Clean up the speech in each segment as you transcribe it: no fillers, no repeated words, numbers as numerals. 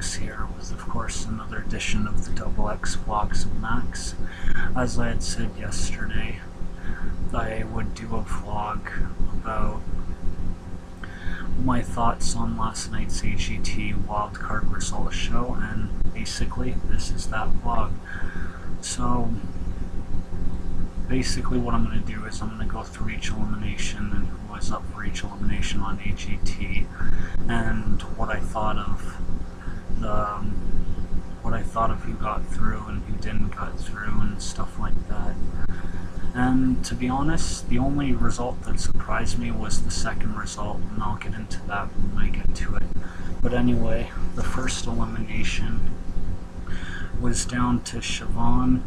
Maxx here with, of course, another edition of the XX vlogs of Maxx. As I had said yesterday, I would do a vlog about my thoughts on last night's AGT wildcard result show, and basically this is that vlog. So basically what I'm going to do is I'm going to go through each elimination and who was up for each elimination on AGT, and what I thought of who got through and who didn't get through and stuff like that. And to be honest, the only result that surprised me was the second result, and I'll get into that when I get to it. But anyway, the first elimination was down to Siobhan,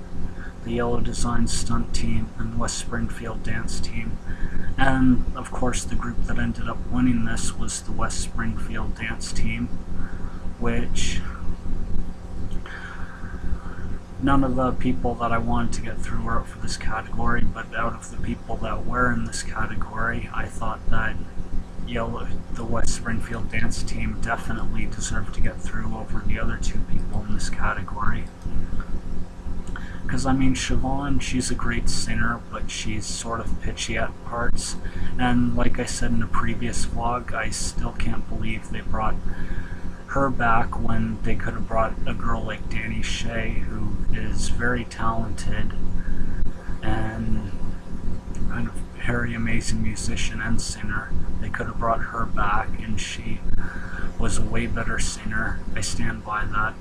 the Yellow Design Stunt Team, and West Springfield Dance Team. And of course the group that ended up winning this was the West Springfield Dance Team, which none of the people that I wanted to get through were up for this category, but out of the people that were in this category, I thought that the West Springfield Dance Team definitely deserved to get through over the other two people in this category. Because, I mean, Siobhan, she's a great singer, but she's sort of pitchy at parts, and like I said in a previous vlog, I still can't believe they brought her back when they could have brought a girl like Danny Shea, who is very talented and kind of very amazing musician and singer. They could have brought her back, and she was a way better singer. I stand by that.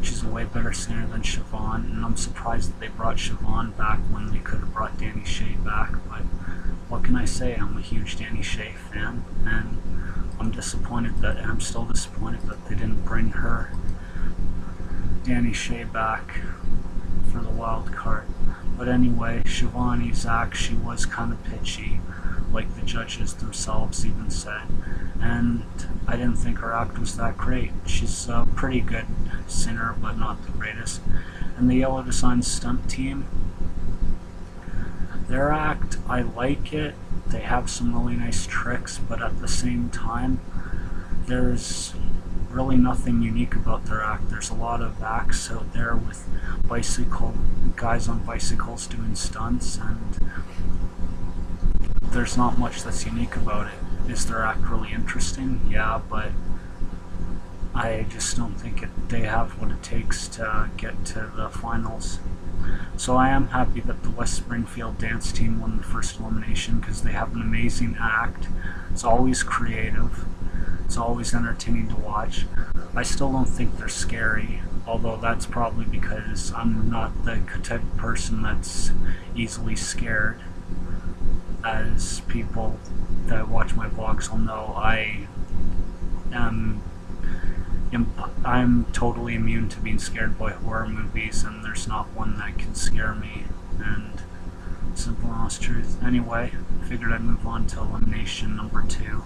She's a way better singer than Siobhan, and I'm surprised that they brought Siobhan back when they could have brought Danny Shea back, but what can I say? I'm a huge Danny Shea fan, and I'm still disappointed that they didn't bring her, Danny Shea, back for the wild card. But anyway, Siobhan act, she was kind of pitchy, like the judges themselves even said, and I didn't think her act was that great. She's a pretty good singer, but not the greatest. And the Yellow Design Stunt Team, their act, I like it. They have some really nice tricks, but at the same time, there's really nothing unique about their act. There's a lot of acts out there with guys on bicycles doing stunts, and there's not much that's unique about it. Is their act really interesting? Yeah, but I just don't think they have what it takes to get to the finals. So I am happy that the West Springfield Dance Team won the first elimination, because they have an amazing act. It's always creative. It's always entertaining to watch. I still don't think they're scary, although that's probably because I'm not the type of person that's easily scared. As people that watch my vlogs will know, I'm totally immune to being scared by horror movies, and there's not one that can scare me, and simple and honest truth. Anyway, figured I'd move on to elimination number 2.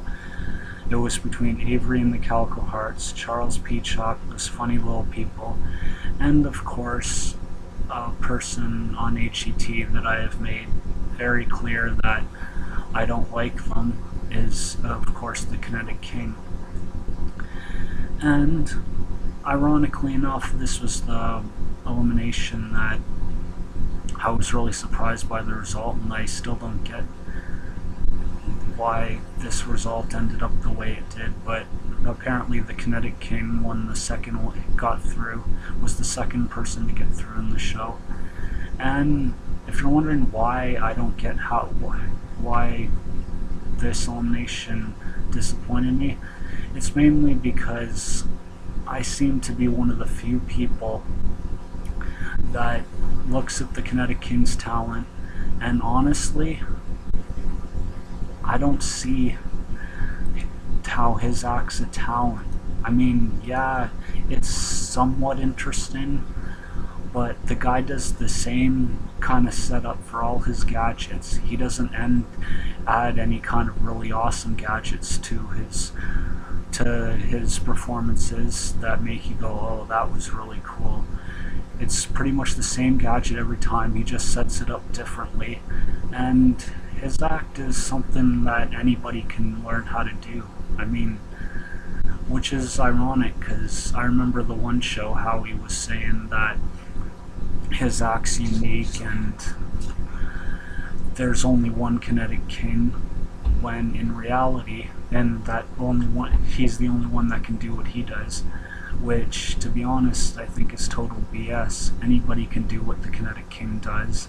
It was between Avery and the Calico Hearts, Charles Peacock, those funny little people, and of course a person on HET that I have made very clear that I don't like them is, of course, the Kinetic King. And ironically enough, this was the elimination that I was really surprised by the result, and I still don't get why this result ended up the way it did, but apparently the Kinetic King won the second one, got through, was the second person to get through in the show. And if you're wondering why I don't get why this elimination disappointed me, it's mainly because I seem to be one of the few people that looks at the Kinetic King's talent, and honestly, I don't see how his act's a talent. I mean, yeah, it's somewhat interesting, but the guy does the same kind of setup for all his gadgets. He doesn't add any kind of really awesome gadgets to his performances that make you go, oh, that was really cool. It's pretty much the same gadget every time. He just sets it up differently, and his act is something that anybody can learn how to do. I mean, which is ironic because I remember the one show how he was saying that his act's unique and there's only one Kinetic King, when in reality, and that only one, he's the only one that can do what he does, which, to be honest, I think is total BS. Anybody can do what the Kinetic King does.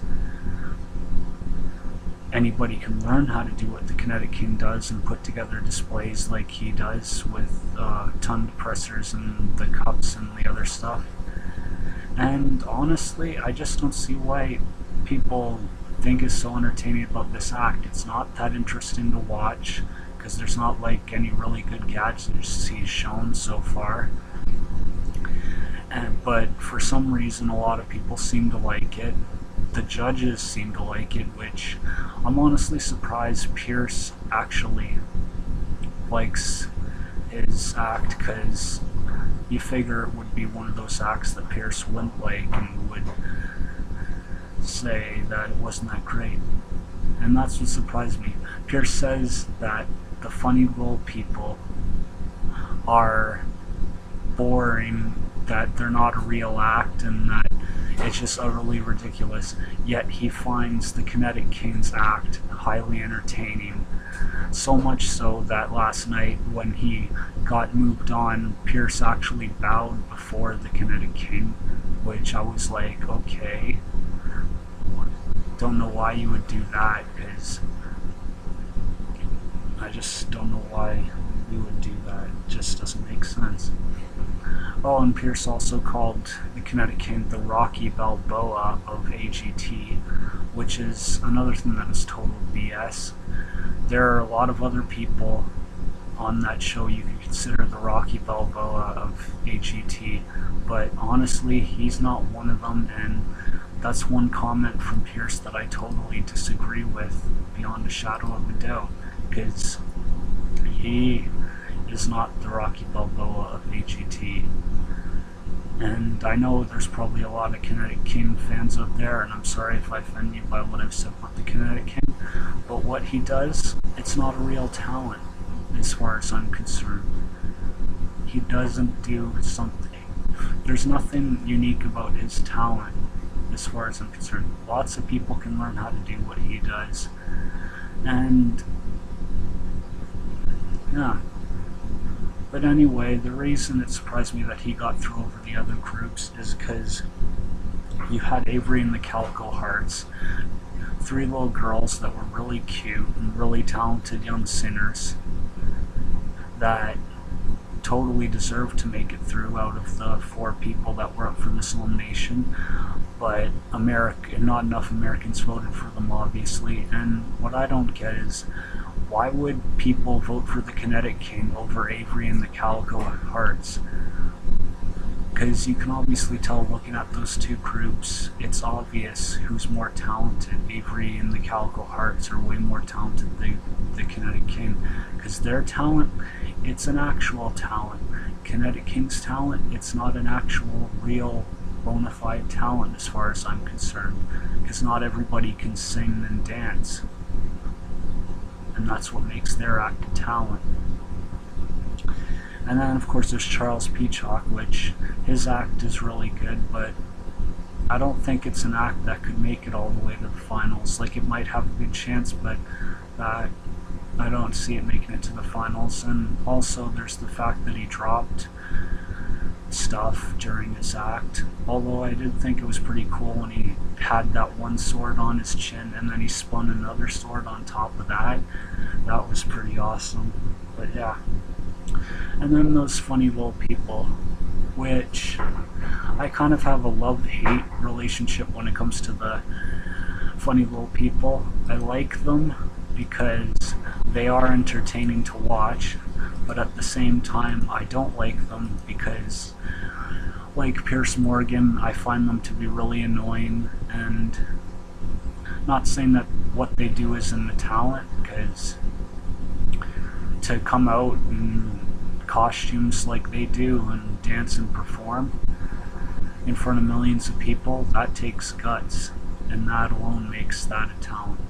Anybody can learn how to do what the Kinetic King does and put together displays like he does with ton depressors and the cups and the other stuff. And honestly, I just don't see why people think is so entertaining about this act. It's not that interesting to watch because there's not like any really good gadgets he's shown so far. But for some reason a lot of people seem to like it. The judges seem to like it, which I'm honestly surprised Pierce actually likes his act, because you figure it would be one of those acts that Pierce wouldn't like and would say that it wasn't that great. And that's what surprised me. Pierce says that the funny little people are boring, that they're not a real act, and that it's just utterly ridiculous. Yet he finds the Kinetic King's act highly entertaining. So much so that last night when he got moved on, Pierce actually bowed before the Kinetic King, which I was like, okay. Don't know why you would do that, because I just don't know why you would do that. It just doesn't make sense. Oh, and Pierce also called the Kinetic King the Rocky Balboa of AGT, which is another thing that is total BS. There are a lot of other people on that show you can consider the Rocky Balboa of AGT, but honestly, he's not one of them, and that's one comment from Pierce that I totally disagree with beyond a shadow of a doubt, because he is not the Rocky Balboa of AGT. And I know there's probably a lot of Kinetic King fans out there, and I'm sorry if I offend you by what I've said about the Kinetic King, but what he does, it's not a real talent as far as I'm concerned. He doesn't do something. There's nothing unique about his talent as far as I'm concerned. Lots of people can learn how to do what he does. And yeah. But anyway, the reason it surprised me that he got through over the other groups is because you had Avery and the Calico Hearts, three little girls that were really cute and really talented young singers that totally deserved to make it through out of the 4 people that were up for this elimination. But not enough Americans voted for them, obviously. And what I don't get is, why would people vote for the Kinetic King over Avery and the Calico Hearts? Because you can obviously tell looking at those two groups, it's obvious who's more talented. Avery and the Calico Hearts are way more talented than the Kinetic King, because their talent, it's an actual talent. Kinetic King's talent, it's not an actual, real, bona fide talent as far as I'm concerned, because not everybody can sing and dance. And that's what makes their act a talent. And then of course there's Charles Peacock, which his act is really good, but I don't think it's an act that could make it all the way to the finals. Like, it might have a good chance, but I don't see it making it to the finals. And also there's the fact that he dropped stuff during his act, although I did think it was pretty cool when he had that one sword on his chin and then he spun another sword on top of that. That was pretty awesome. But yeah. And then those funny little people, which I kind of have a love-hate relationship when it comes to the funny little people. I like them because they are entertaining to watch, but at the same time I don't like them because, like Pierce Morgan, I find them to be really annoying. And not saying that what they do isn't a talent, because to come out in costumes like they do and dance and perform in front of millions of people, that takes guts, and that alone makes that a talent.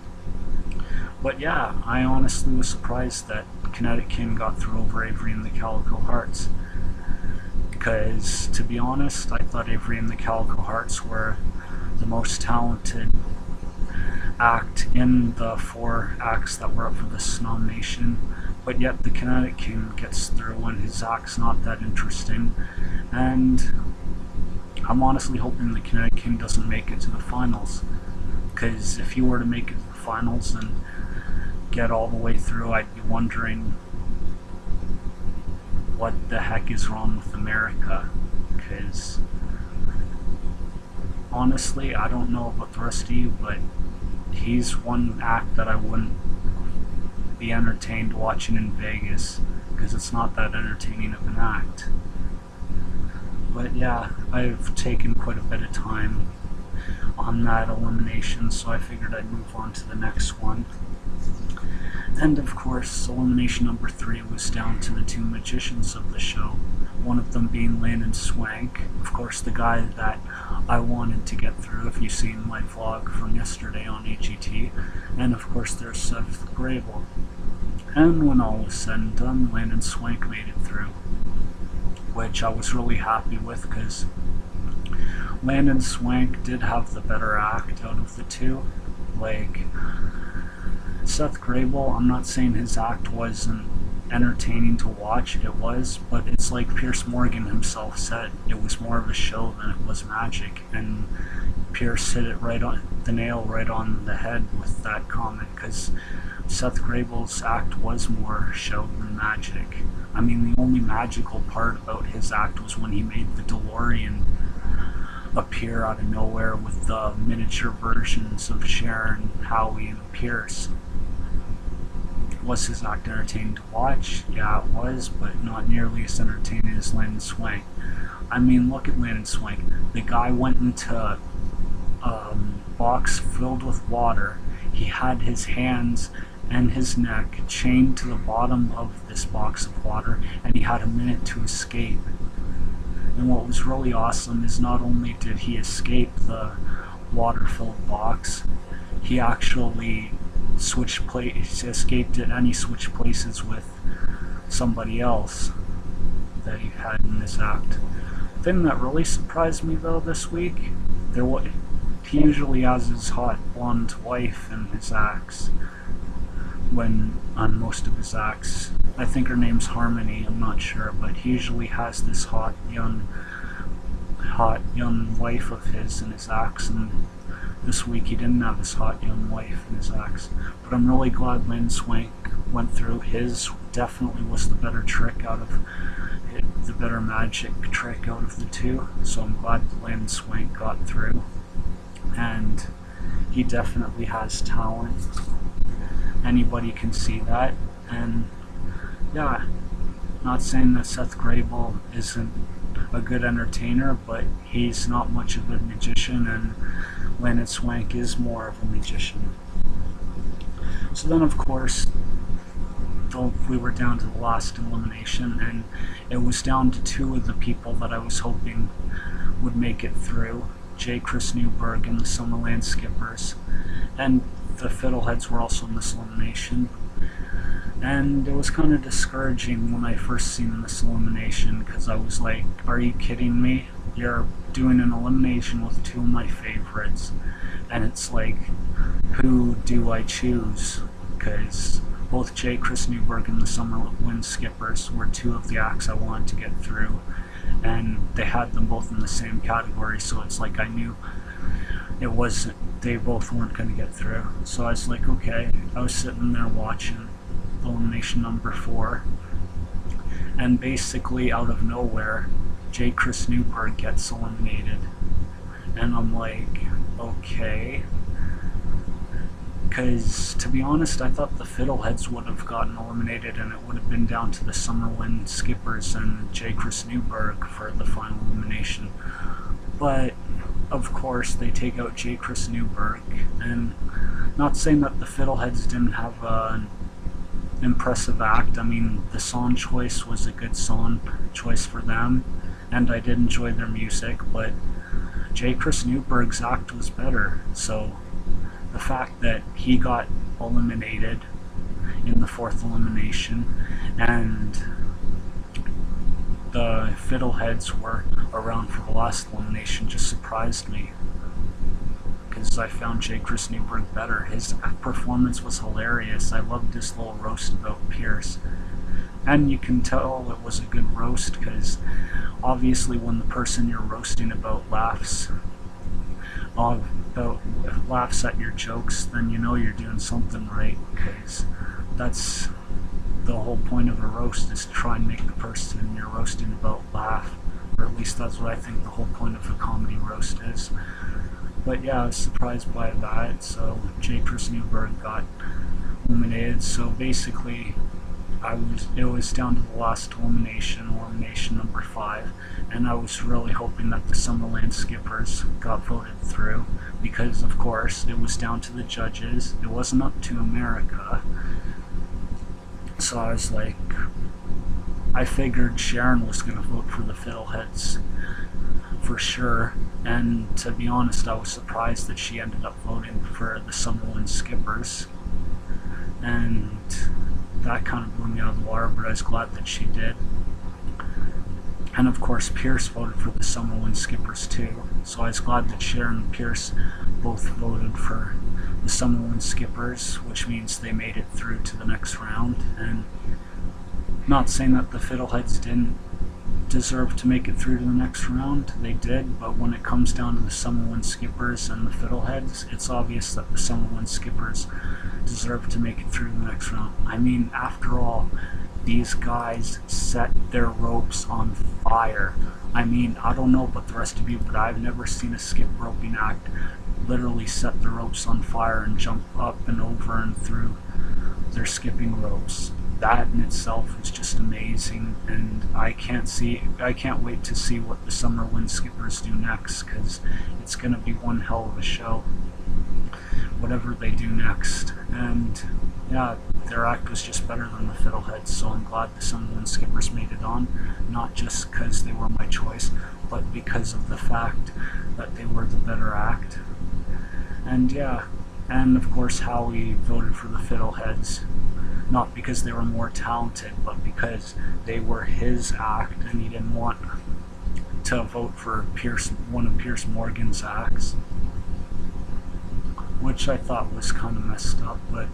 But yeah, I honestly was surprised that Kinetic King got through over Avery and the Calico Hearts. Because, to be honest, I thought Avery and the Calico Hearts were the most talented act in the 4 acts that were up for this nomination, but yet the Kinetic King gets through and his act's not that interesting, and I'm honestly hoping the Kinetic King doesn't make it to the finals, because if he were to make it to the finals and get all the way through, I'd be wondering what the heck is wrong with America, because honestly, I don't know about the rest of you, but he's one act that I wouldn't be entertained watching in Vegas, because it's not that entertaining of an act. But yeah, I've taken quite a bit of time on that elimination, so I figured I'd move on to the next one. And of course, elimination number 3 was down to the 2 magicians of the show, one of them being Landon Swank, of course the guy that I wanted to get through, if you've seen my vlog from yesterday on AGT, and of course there's Seth Grable. And when all was said and done, Landon Swank made it through, which I was really happy with, because Landon Swank did have the better act out of the 2. Like, Seth Grable, I'm not saying his act wasn't entertaining to watch, it was, but it's like Pierce Morgan himself said, it was more of a show than it was magic, and Pierce hit it right on the nail right on the head with that comment, because Seth Grable's act was more show than magic. I mean, the only magical part about his act was when he made the DeLorean appear out of nowhere with the miniature versions of Sharon, Howie, and Pierce. Was his act entertaining to watch? Yeah, it was, but not nearly as entertaining as Landon Swank. I mean, look at Landon Swank. The guy went into a box filled with water. He had his hands and his neck chained to the bottom of this box of water, and he had a minute to escape. And what was really awesome is not only did he escape the water-filled box, he actually escaped it, and he switched places with somebody else that he had in this act. The thing that really surprised me though this week, he usually has his hot blonde wife in his acts, on most of his acts. I think her name's Harmony, I'm not sure, but he usually has this hot young wife of his in his acts, and this week he didn't have his hot young wife in his acts. But I'm really glad Landon Swank went through. His definitely was the better trick out of the better magic trick out of the 2, so I'm glad Landon Swank got through, and he definitely has talent. Anybody can see that. And yeah, not saying that Seth Grable isn't a good entertainer, but he's not much of a magician, and Landon Swank is more of a magician. So then of course we were down to the last elimination, and it was down to 2 of the people that I was hoping would make it through, J. Chris Newberg and the Summerland Skippers, and the Fiddleheads were also in this elimination. And it was kind of discouraging when I first seen this elimination, because I was like, are you kidding me? You're doing an elimination with 2 of my favorites, and it's like, who do I choose? Because both J. Chris Newberg and the Summerland Skippers were 2 of the acts I wanted to get through, and they had them both in the same category, so it's like I knew they both weren't going to get through. So I was like, okay. I was sitting there watching elimination number 4, and basically out of nowhere, J. Chris Newberg gets eliminated, and I'm like, okay, because to be honest, I thought the Fiddleheads would have gotten eliminated, and it would have been down to the Summerland Skippers and J. Chris Newberg for the final elimination. But of course they take out J. Chris Newberg, and not saying that the Fiddleheads didn't have an impressive act. I mean, the song choice was a good song choice for them, and I did enjoy their music, but J. Chris Newberg's act was better. So the fact that he got eliminated, in the 4th elimination, and the fiddleheads were around for the last elimination just surprised me, because I found J. Chris Newberg better. His performance was hilarious. I loved his little roast about Pierce. And you can tell it was a good roast, because obviously when the person you're roasting about laughs at your jokes, then you know you're doing something right, because that's the whole point of a roast, is to try and make the person you're roasting about laugh. Or at least that's what I think the whole point of a comedy roast is. But yeah, I was surprised by that. So J. Chris Newberg got eliminated. So basically, it was down to the last elimination number 5, and I was really hoping that the Summerland skippers got voted through, because of course it was down to the judges. It wasn't up to America. So I was like, I figured Sharon was going to vote for the fiddleheads for sure, and to be honest, I was surprised that she ended up voting for the Summerland skippers, and that kind of blew me out of the water, but I was glad that she did. And of course Pierce voted for the Summerland skippers too, so I was glad that Sharon and Pierce both voted for the Summerland skippers, which means they made it through to the next round. And not saying that the fiddleheads didn't deserve to make it through to the next round, they did, but when it comes down to the Summerland skippers and the fiddleheads, it's obvious that the Summerland skippers deserve to make it through the next round. I mean, after all, these guys set their ropes on fire. I mean, I don't know about the rest of you, but I've never seen a skip roping act literally set the ropes on fire and jump up and over and through their skipping ropes. That in itself is just amazing, and I can't wait to see what the Summerland skippers do next, because it's going to be one hell of a show, whatever they do next. And yeah, their act was just better than the fiddleheads, so I'm glad the Summerland skippers made it on, not just because they were my choice, but because of the fact that they were the better act. And yeah, and of course Howie voted for the fiddleheads, not because they were more talented, but because they were his act, and he didn't want to vote for one of Pierce Morgan's acts, which I thought was kind of messed up. But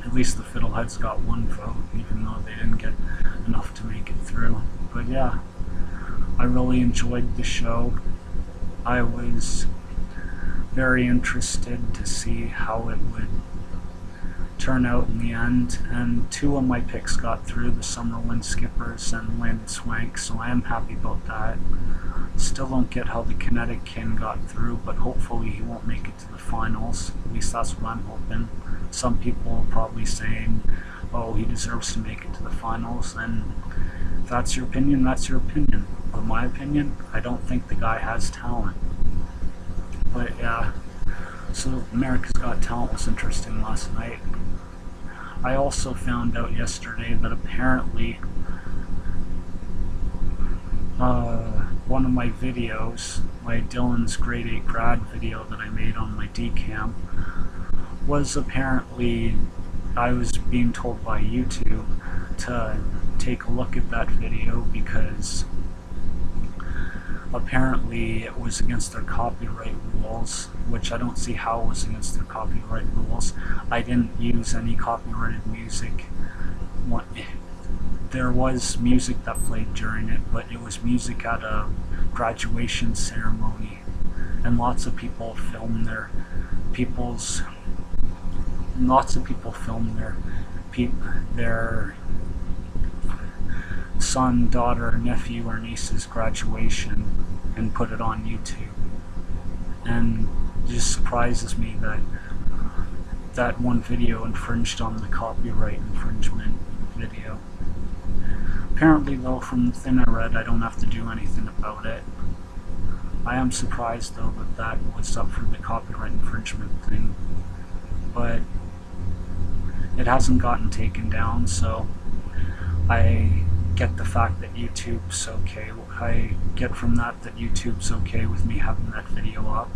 at least the fiddleheads got one vote, even though they didn't get enough to make it through. But yeah, I really enjoyed the show. I was very interested to see how it would turn out in the end, and 2 of my picks got through, the Summerland skippers and Landon Swank, so I am happy about that. Still don't get how the Kinetic King got through, but hopefully he won't make it to the finals. At least that's what I'm hoping. Some people are probably saying, oh, he deserves to make it to the finals, and if that's your opinion, that's your opinion. But my opinion, I don't think the guy has talent. But yeah, so America's Got Talent was interesting last night. I also found out yesterday that apparently one of my videos, my Dylan's grade 8 grad video that I made on my DCam, was apparently, I was being told by YouTube to take a look at that video because apparently it was against their copyright rules, which I don't see how it was against their copyright rules. I didn't use any copyrighted music. There was music that played during it, but it was music at a graduation ceremony, and lots of people filmed their son, daughter, nephew, or niece's graduation and put it on YouTube. And it just surprises me that that one video infringed on the copyright infringement video. Apparently though, from the thing I read, I don't have to do anything about it. I am surprised though that that was up for the copyright infringement thing, but it hasn't gotten taken down, so I get the fact that YouTube's okay. I get from that YouTube's okay with me having that video up.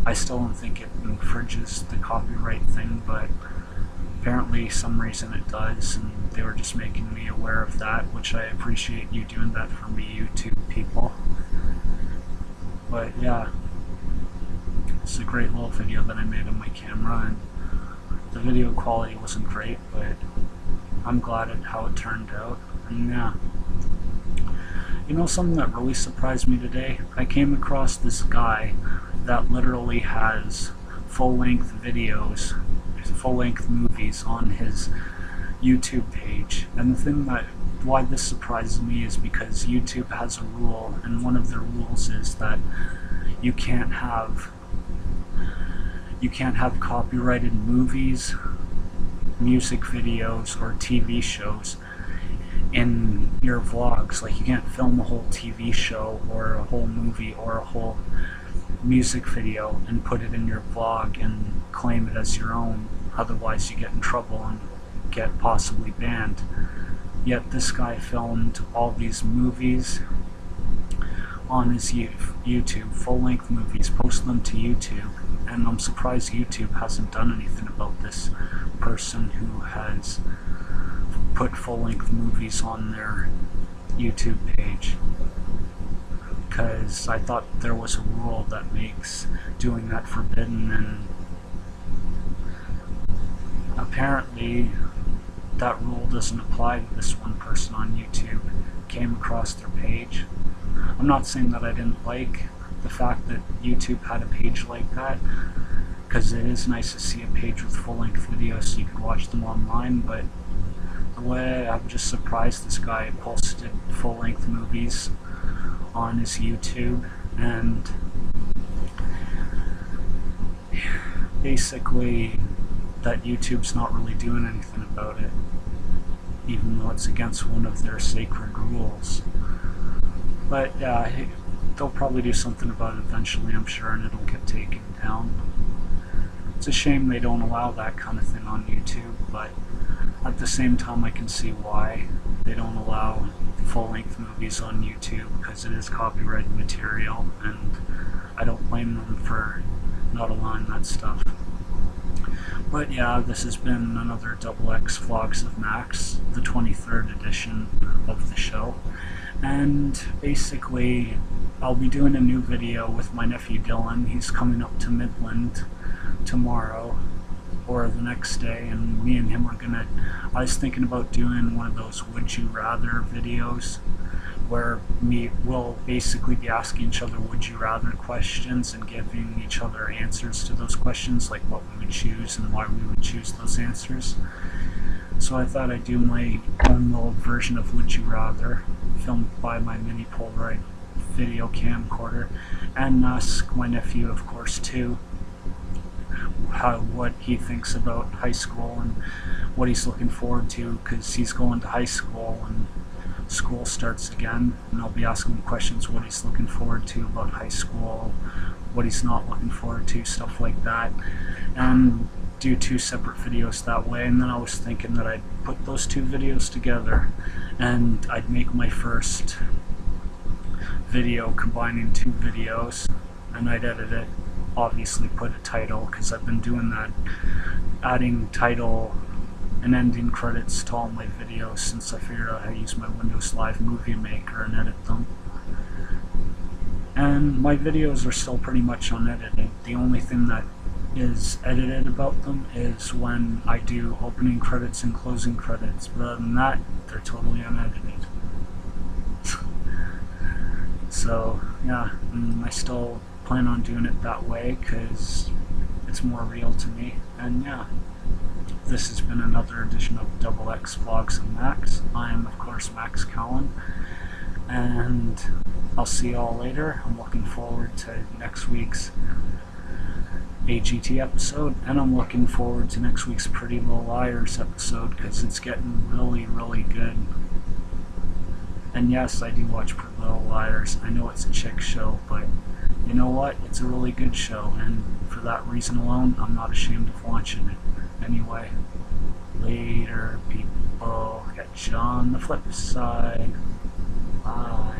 I still don't think it infringes the copyright thing, but apparently some reason it does, and they were just making me aware of that, which I appreciate you doing that for me, YouTube people. But yeah, it's a great little video that I made on my camera, and the video quality wasn't great, but I'm glad at how it turned out. And yeah, you know something that really surprised me today? I came across this guy that literally has full-length videos, full-length movies on his YouTube page. And the thing that why this surprises me is because YouTube has a rule, and one of their rules is that you can't have copyrighted movies, music videos, or TV shows in your vlogs. Like, you can't film a whole TV show or a whole movie or a whole music video and put it in your vlog and claim it as your own. Otherwise you get in trouble and get possibly banned. Yet this guy filmed all these movies on his YouTube, full-length movies, posted them to YouTube, and I'm surprised YouTube hasn't done anything about this person who has put full-length movies on their YouTube page. Because I thought there was a rule that makes doing that forbidden, and apparently that rule doesn't apply to this one person on YouTube. Came across their page. I'm not saying that I didn't like the fact that YouTube had a page like that, because it is nice to see a page with full-length videos so you can watch them online, but the way I'm just surprised this guy posted full-length movies on his YouTube, and basically that YouTube's not really doing anything about it, even though it's against one of their sacred rules. But yeah, they'll probably do something about it eventually, I'm sure, and it'll get taken down. It's a shame they don't allow that kind of thing on YouTube, but at the same time I can see why they don't allow full-length movies on YouTube, because it is copyrighted material, and I don't blame them for not allowing that stuff. But yeah, this has been another XX Vlogs of Maxx, the 23rd edition of the show. And basically, I'll be doing a new video with my nephew Dylan. He's coming up to Midland tomorrow, or the next day, and me and him are gonna, I was thinking about doing one of those would you rather videos, where we'll basically be asking each other would you rather questions and giving each other answers to those questions, like what we would choose and why we would choose those answers. So I thought I'd do my own little version of would you rather, filmed by my mini Polaroid video camcorder, and ask my nephew, of course, too, what he thinks about high school and what he's looking forward to, because he's going to high school and school starts again, and I'll be asking him questions what he's looking forward to about high school, what he's not looking forward to, stuff like that, and do two separate videos that way. And then I was thinking that I'd put those two videos together and I'd make my first video combining two videos, and I'd edit it, obviously put a title, because I've been doing that, adding title and ending credits to all my videos since I figured out how to use my Windows Live Movie Maker and edit them. And my videos are still pretty much unedited. The only thing that is edited about them is when I do opening credits and closing credits, but other than that, they're totally unedited. So yeah, I still plan on doing it that way because it's more real to me. And yeah, this has been another edition of XX Vlogs of Maxx. I am, of course, Max Cowan, and I'll see you all later. I'm looking forward to next week's AGT episode, and I'm looking forward to next week's Pretty Little Liars episode, because it's getting really, really good. And yes, I do watch Pretty Little Liars. I know it's a chick show, but you know what? It's a really good show, and for that reason alone, I'm not ashamed of watching it. Anyway, later, people. Catch you on the flip side. Bye.